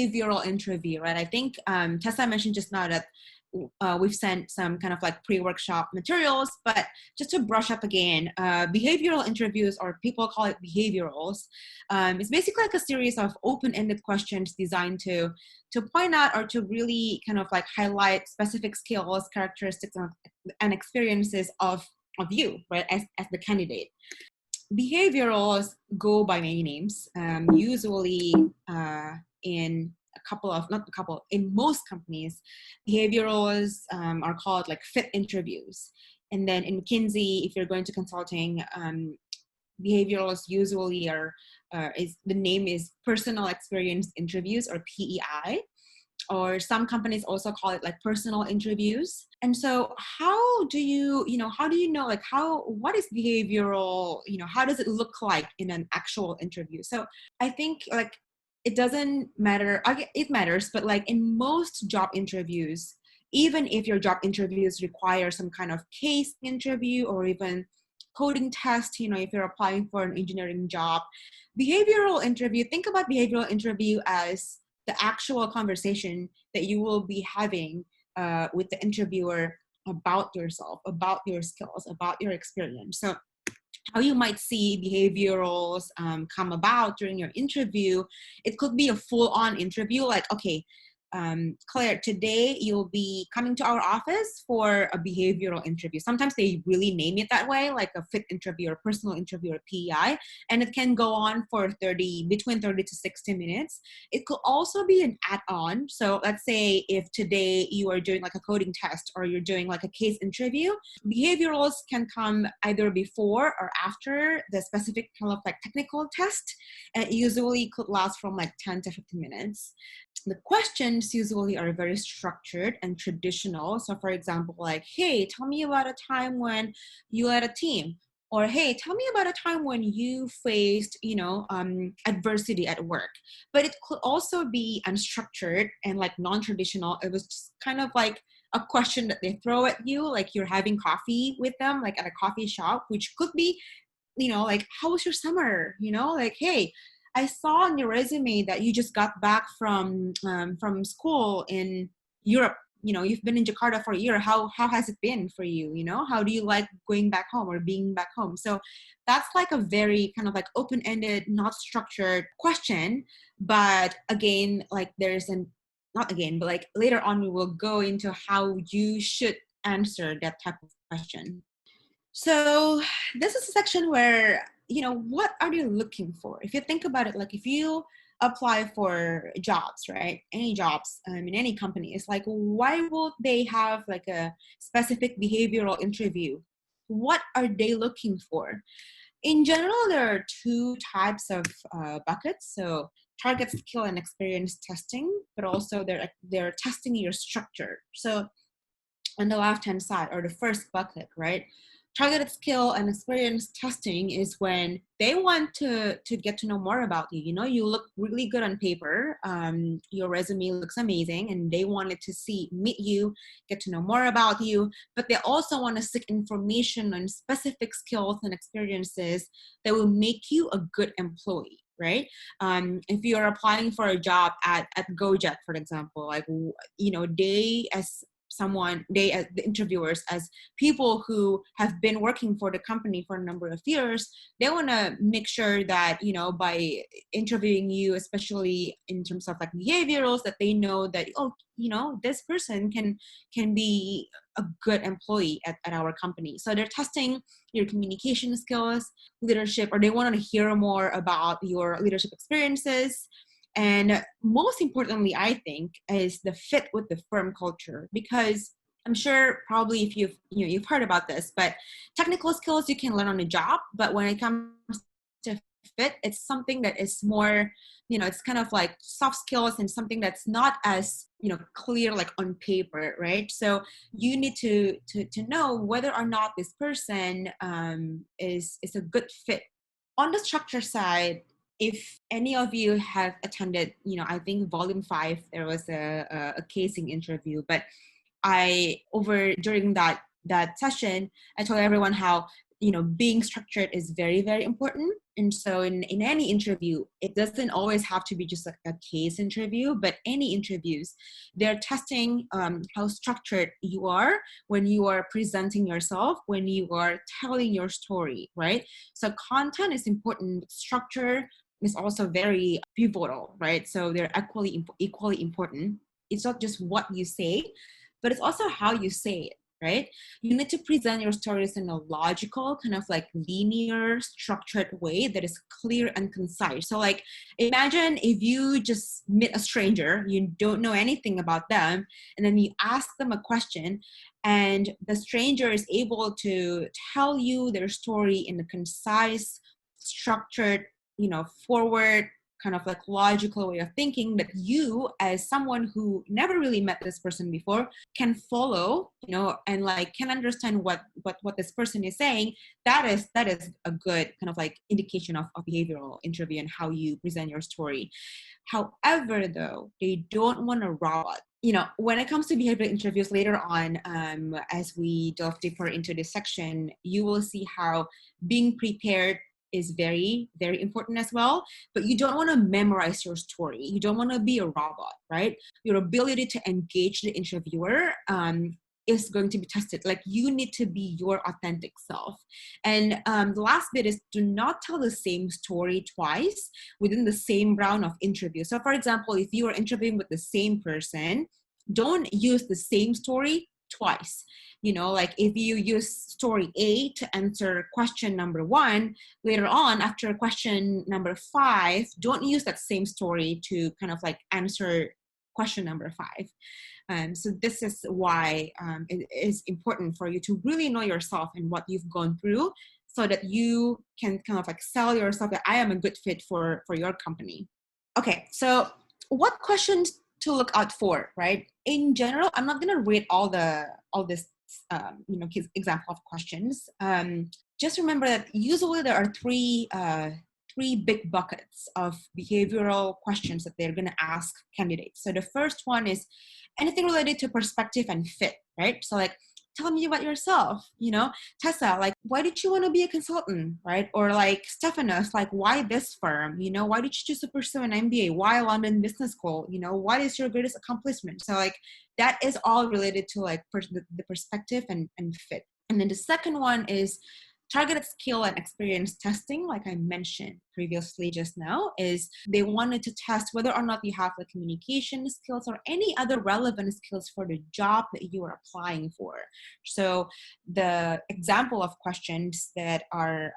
behavioral interview, right? I think Tessa mentioned just now that we've sent some kind of like pre-workshop materials, but just to brush up again, behavioral interviews, or people call it behaviorals, it's basically like a series of open-ended questions designed to point out or to really kind of like highlight specific skills, characteristics, and experiences of you, right, as the candidate. Behaviorals go by many names, usually in most companies, behaviorals are called like fit interviews. And then in McKinsey, if you're going to consulting, behaviorals usually the name is personal experience interviews, or PEI. Or some companies also call it like personal interviews. And so how do you know like what is behavioral, how does it look like in an actual interview? So I think like it doesn't matter, it matters, but like in most job interviews, even if your job interviews require some kind of case interview or even coding test, if you're applying for an engineering job, behavioral interview, think about behavioral interview as the actual conversation that you will be having with the interviewer about yourself, about your skills, about your experience. So how you might see behaviorals come about during your interview, it could be a full-on interview, like, okay, Claire, today you'll be coming to our office for a behavioral interview. Sometimes they really name it that way, like a fit interview or personal interview or PEI, and it can go on for between 30 to 60 minutes. It could also be an add-on. So let's say if today you are doing like a coding test or you're doing like a case interview, behaviorals can come either before or after the specific kind of like technical test, and it usually could last from like 10 to 15 minutes. The questions usually are very structured and traditional. So for example, like, hey, tell me about a time when you led a team. Or, hey, tell me about a time when you faced, adversity at work. But it could also be unstructured and like non-traditional. It was just kind of like a question that they throw at you, like you're having coffee with them, like at a coffee shop, which could be, like, how was your summer? Like, hey, I saw on your resume that you just got back from school in Europe. You've been in Jakarta for a year. How has it been for you? How do you like going back home or being back home? So that's like a very kind of like open-ended, not structured question. But again, like but like later on, we will go into how you should answer that type of question. So this is a section where, what are you looking for? If you think about it, like if you apply for jobs, right? Any jobs in any company, it's like, why would they have like a specific behavioral interview? What are they looking for? In general, there are two types of buckets. So target, skill, and experience testing, but also they're testing your structure. So on the left-hand side, or the first bucket, right? Targeted skill and experience testing is when they want to get to know more about you. You look really good on paper. Your resume looks amazing, and they wanted to meet you, get to know more about you, but they also want to seek information on specific skills and experiences that will make you a good employee, right? If you're applying for a job at Gojek, for example, like, they as the interviewers, as people who have been working for the company for a number of years, they want to make sure that, by interviewing you, especially in terms of like behaviorals, that they know that, this person can be a good employee at our company. So they're testing your communication skills, leadership, or they want to hear more about your leadership experiences. And most importantly, I think, is the fit with the firm culture, because I'm sure probably if you've heard about this, but technical skills you can learn on the job, but when it comes to fit, it's something that is more, it's kind of like soft skills and something that's not as, clear like on paper, right? So you need to know whether or not this person is a good fit. On the structure side, if any of you have attended, I think volume 5, there was a casing interview, but during that session, I told everyone how, being structured is very, very important. And so in any interview, it doesn't always have to be just like a case interview, but any interviews, they're testing how structured you are when you are presenting yourself, when you are telling your story, right? So content is important, structure is also very pivotal, right? So they're equally important. It's not just what you say, but it's also how you say it, right? You need to present your stories in a logical, kind of like linear, structured way that is clear and concise. So like, imagine if you just meet a stranger, you don't know anything about them, and then you ask them a question, and the stranger is able to tell you their story in a concise, structured, forward, kind of like logical way of thinking that you, as someone who never really met this person before, can follow, and like can understand what this person is saying. That is a good kind of like indication of behavioral interview and how you present your story. However, though, they don't want a robot. When it comes to behavioral interviews later on, as we delve deeper into this section, you will see how being prepared is very, very important as well. But you don't want to memorize your story. You don't want to be a robot, right? Your ability to engage the interviewer is going to be tested. Like, you need to be your authentic self. And the last bit is, do not tell the same story twice within the same round of interview. So for example, if you are interviewing with the same person, don't use the same story twice. Like if you use story A to answer question number 1, later on after question number 5, don't use that same story to kind of like answer question number 5. So this is why it is important for you to really know yourself and what you've gone through, so that you can kind of like sell yourself that I am a good fit for your company. Okay, so what questions to look out for, right? In general, I'm not gonna read all this example of questions. Just remember that usually there are three big buckets of behavioral questions that they're going to ask candidates. So the first one is anything related to perspective and fit, right? So like, tell me about yourself, Tessa, like, why did you want to be a consultant, right? Or like Stephanos, like, why this firm, why did you choose to pursue an MBA? Why London Business School? What is your greatest accomplishment? So like, that is all related to like the perspective and fit. And then the second one is targeted skill and experience testing, like I mentioned previously just now, is they wanted to test whether or not you have the communication skills or any other relevant skills for the job that you are applying for. So the example of questions that are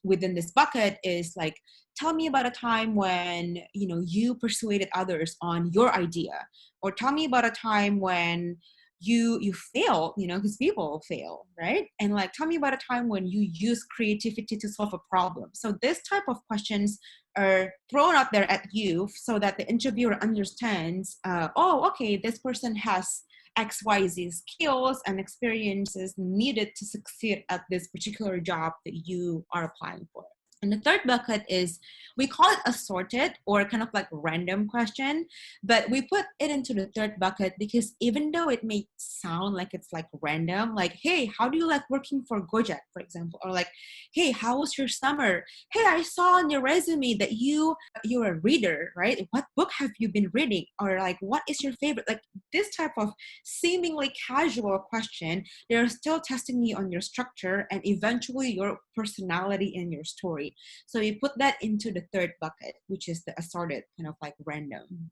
within this bucket is like, tell me about a time when, you persuaded others on your idea, or tell me about a time when you fail, because people fail, right? And like, tell me about a time when you use creativity to solve a problem. So this type of questions are thrown out there at you so that the interviewer understands, okay, this person has XYZ skills and experiences needed to succeed at this particular job that you are applying for. And the third bucket is, we call it assorted or kind of like random question, but we put it into the third bucket because even though it may sound like it's like random, like, hey, how do you like working for Gojek, for example? Or like, hey, how was your summer? Hey, I saw on your resume that you're a reader, right? What book have you been reading? Or like, what is your favorite? Like this type of seemingly casual question, they're still testing you on your structure and eventually your personality and your story. So you put that into the third bucket, which is the assorted, kind of like random.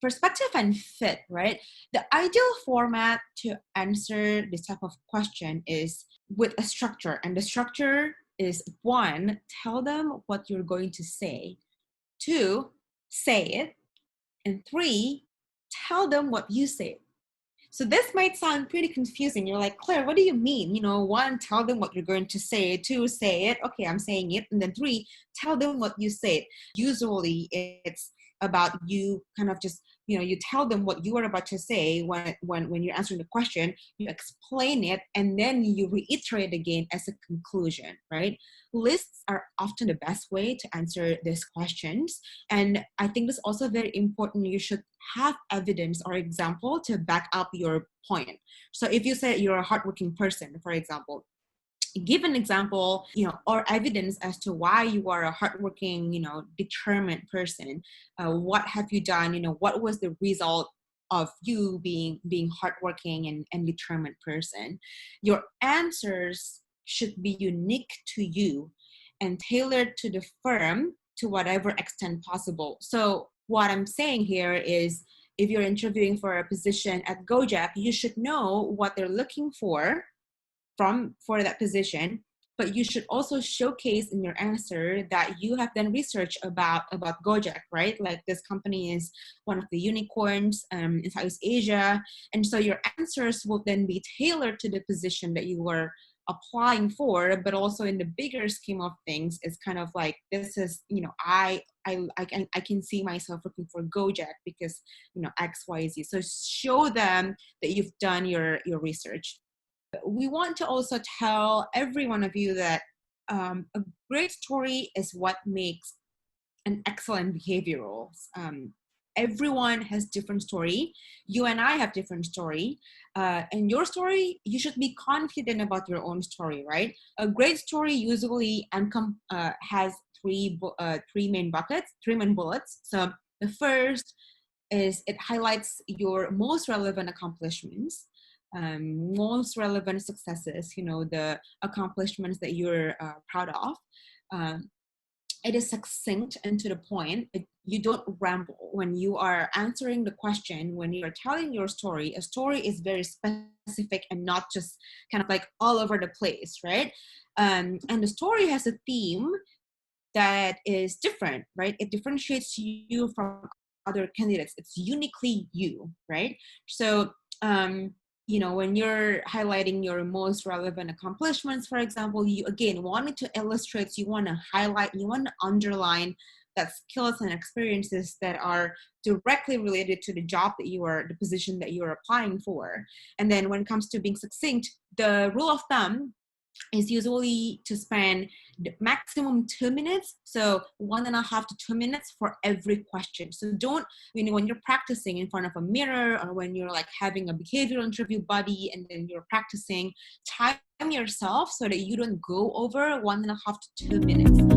Perspective and fit, right? The ideal format to answer this type of question is with a structure. And the structure is 1, tell them what you're going to say. 2, say it. And 3, tell them what you say. So this might sound pretty confusing. You're like, Claire, what do you mean? 1, tell them what you're going to say. 2, say it. Okay, I'm saying it. And then 3, tell them what you said. Usually it's about you kind of just, you tell them what you are about to say when you're answering the question, you explain it, and then you reiterate again as a conclusion, right? Lists are often the best way to answer these questions. And I think this is also very important. You should have evidence or example to back up your point. So if you say you're a hardworking person, for example, give an example, or evidence as to why you are a hardworking, determined person. What have you done? What was the result of you being hardworking and determined person? Your answers should be unique to you and tailored to the firm to whatever extent possible. So what I'm saying here is, if you're interviewing for a position at Gojek, you should know what they're looking for that position, but you should also showcase in your answer that you have done research about Gojek, right? Like, this company is one of the unicorns in Southeast Asia, and so your answers will then be tailored to the position that you were applying for. But also in the bigger scheme of things, it's kind of like, this is, I can see myself working for Gojek because X, Y, Z. So show them that you've done your research. We want to also tell every one of you that a great story is what makes an excellent behavioral. Everyone has different story. You and I have different story. And your story, you should be confident about your own story, right? A great story usually has three main bullets. So the first is, it highlights your most relevant accomplishments, most relevant successes, the accomplishments that you're proud of. It is succinct and to the point. You don't ramble when you are answering the question. When you're telling your story, a story is very specific and not just kind of like all over the place, right? And the story has a theme that is different, right? It differentiates you from other candidates. It's uniquely you, right? So when you're highlighting your most relevant accomplishments, for example, you again wanted to illustrate, you want to highlight, you want to underline that skills and experiences that are directly related to the position that you're applying for. And then when it comes to being succinct, the rule of thumb is usually to spend the maximum 2 minutes, so 1.5 to 2 minutes for every question. So don't, when you're practicing in front of a mirror, or when you're like having a behavioral interview buddy and then you're practicing, time yourself so that you don't go over 1.5 to 2 minutes.